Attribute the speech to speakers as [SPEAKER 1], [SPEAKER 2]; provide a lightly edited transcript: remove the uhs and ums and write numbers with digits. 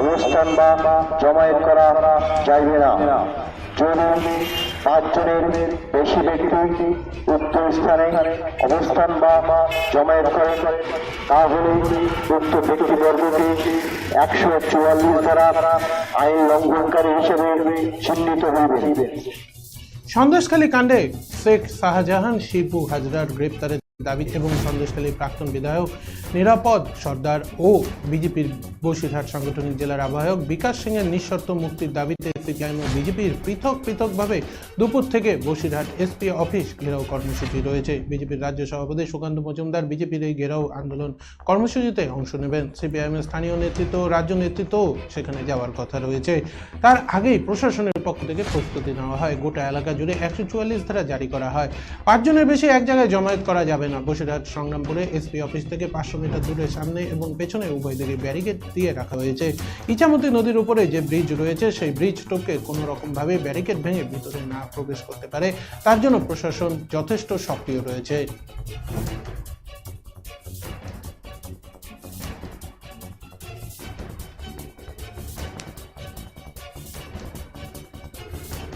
[SPEAKER 1] অবস্থান বা জমায়েত করা যাইবে না। যদি 5 জনের বেশি ব্যক্তি উক্ত স্থানে অবস্থান বা জমায়েত করে তাহলে উক্ত ব্যক্তিবর্গকে 144 ধারা আইন লঙ্ঘনকারী হিসেবে চিহ্নিত হইবে।
[SPEAKER 2] সন্দেশখালী কাণ্ডে শেখ শাহজাহান শিবু হাজরার গ্রেপ্তারের দাবি এবং সন্দেশখালী প্রাক্তন বিধায়ক নিরাপদ সর্দার ও বিজেপির বসিরহাট সাংগঠনিক জেলার আহ্বায়ক বিকাশ সিংয়ের নিঃশর্ত মুক্তির দাবিতে সিপিআইএম ও বিজেপির পৃথকভাবে দুপুর থেকে বসিরহাট এসপি অফিস ঘেরাও কর্মসূচি রয়েছে। বিজেপির রাজ্য সভাপতি সুকান্ত মজুমদার বিজেপির এই ঘেরাও আন্দোলন কর্মসূচিতে অংশ নেবেন। সিপিআইএমের স্থানীয় নেতৃত্ব রাজ্য নেতৃত্বও সেখানে যাওয়ার কথা রয়েছে। তার আগেই প্রশাসনের পক্ষ থেকে প্রস্তুতি নেওয়া হয়। গোটা এলাকা জুড়ে 144 ধারা জারি করা হয়। 5 জনের বেশি এক জায়গায় জমায়েত করা যাবে না। বসিরহাট সংগ্রামপুরে এসপি অফিস থেকে 500 মিটার দূরে সামনে এবং পেছনে উভয় দিকে ব্যারিকেড দিয়ে রাখা হয়েছে। ইছামতি নদীর উপরে যে ব্রিজ রয়েছে সেই ব্রিজ টোপকে কোনো রকম ভাবে ব্যারিকেড ভেঙে ভিতরে না প্রবেশ করতে পারে তার জন্য প্রশাসন যথেষ্ট সক্রিয় রয়েছে।